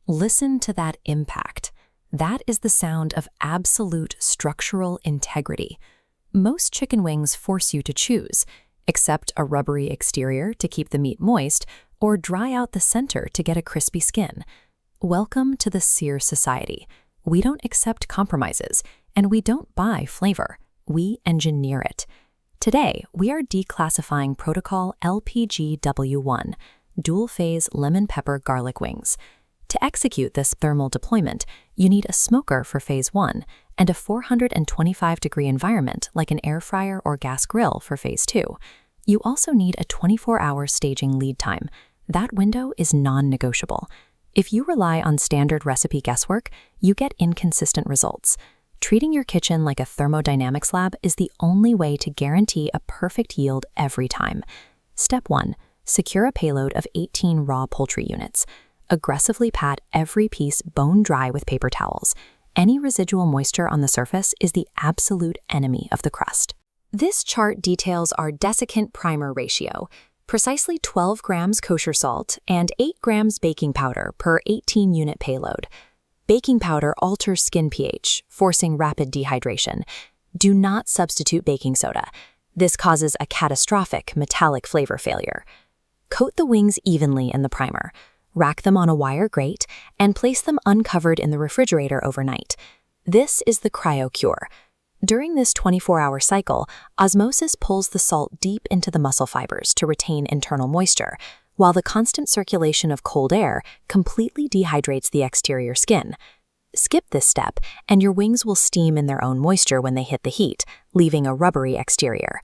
Listen to that impact. That is the sound of absolute structural integrity. Most chicken wings force you to choose: accept a rubbery exterior to keep the meat moist, or dry out the center to get a crispy skin. Welcome to the Sear Society. We don't accept compromises, and we don't buy flavor. We engineer it. Today, we are declassifying Protocol LPG-W1, dual-phase lemon pepper garlic wings. To execute this thermal deployment, you need a smoker for phase 1 and a 425-degree environment like an air fryer or gas grill for phase 2. You also need a 24-hour staging lead time. That window is non-negotiable. If you rely on standard recipe guesswork, you get inconsistent results. Treating your kitchen like a thermodynamics lab is the only way to guarantee a perfect yield every time. Step 1. Secure a payload of 18 raw poultry units. Aggressively pat every piece bone dry with paper towels. Any residual moisture on the surface is the absolute enemy of the crust. This chart details our Desiccant Primer ratio: precisely 12 grams kosher salt and 8 grams baking powder per 18-unit payload. Baking powder alters skin pH, forcing rapid dehydration. Do not substitute baking soda. This causes a catastrophic metallic flavor failure. Coat the wings evenly in the primer. Rack them on a wire grate and place them uncovered in the refrigerator overnight. This is the cryo cure. During this 24-hour cycle, osmosis pulls the salt deep into the muscle fibers to retain internal moisture, while the constant circulation of cold air completely dehydrates the exterior skin. Skip this step, and your wings will steam in their own moisture when they hit the heat, leaving a rubbery exterior.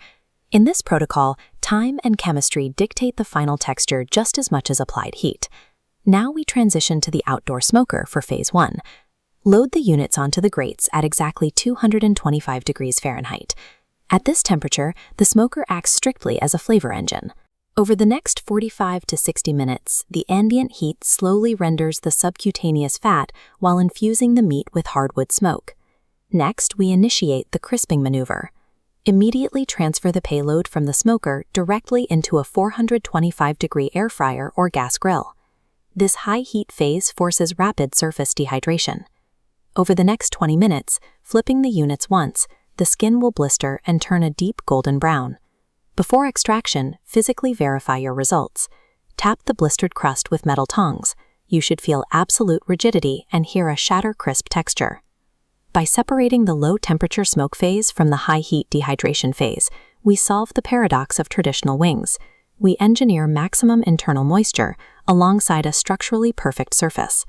In this protocol, time and chemistry dictate the final texture just as much as applied heat. Now we transition to the outdoor smoker for phase 1. Load the units onto the grates at exactly 225 degrees Fahrenheit. At this temperature, the smoker acts strictly as a flavor engine. Over the next 45 to 60 minutes, the ambient heat slowly renders the subcutaneous fat while infusing the meat with hardwood smoke. Next, we initiate the crisping maneuver. Immediately transfer the payload from the smoker directly into a 425-degree air fryer or gas grill. This high-heat phase forces rapid surface dehydration. Over the next 20 minutes, flipping the units once, the skin will blister and turn a deep golden brown. Before extraction, physically verify your results. Tap the blistered crust with metal tongs. You should feel absolute rigidity and hear a shatter-crisp texture. By separating the low-temperature smoke phase from the high-heat dehydration phase, we solve the paradox of traditional wings. We engineer maximum internal moisture alongside a structurally perfect surface.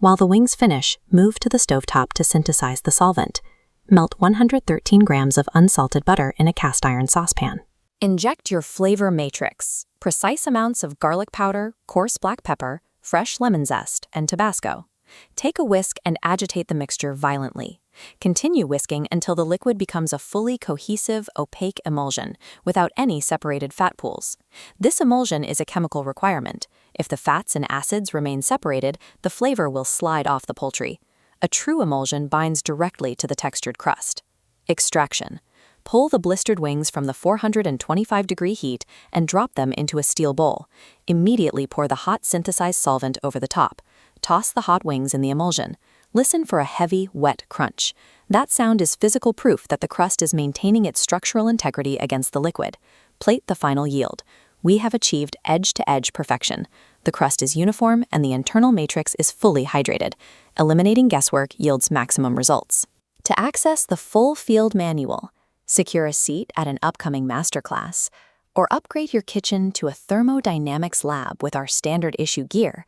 While the wings finish, move to the stovetop to synthesize the solvent. Melt 113 grams of unsalted butter in a cast iron saucepan. Inject your flavor matrix: precise amounts of garlic powder, coarse black pepper, fresh lemon zest, and Tabasco. Take a whisk and agitate the mixture violently. Continue whisking until the liquid becomes a fully cohesive, opaque emulsion, without any separated fat pools. This emulsion is a chemical requirement. If the fats and acids remain separated, the flavor will slide off the poultry. A true emulsion binds directly to the textured crust. Extraction. Pull the blistered wings from the 425-degree heat and drop them into a steel bowl. Immediately pour the hot synthesized solvent over the top. Toss the hot wings in the emulsion. Listen for a heavy, wet crunch. That sound is physical proof that the crust is maintaining its structural integrity against the liquid. Plate the final yield. We have achieved edge-to-edge perfection. The crust is uniform and the internal matrix is fully hydrated. Eliminating guesswork yields maximum results. To access the full field manual, secure a seat at an upcoming masterclass, or upgrade your kitchen to a thermodynamics lab with our standard issue gear,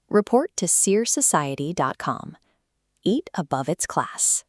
report to SCIENCE Society.com. Eat above its class.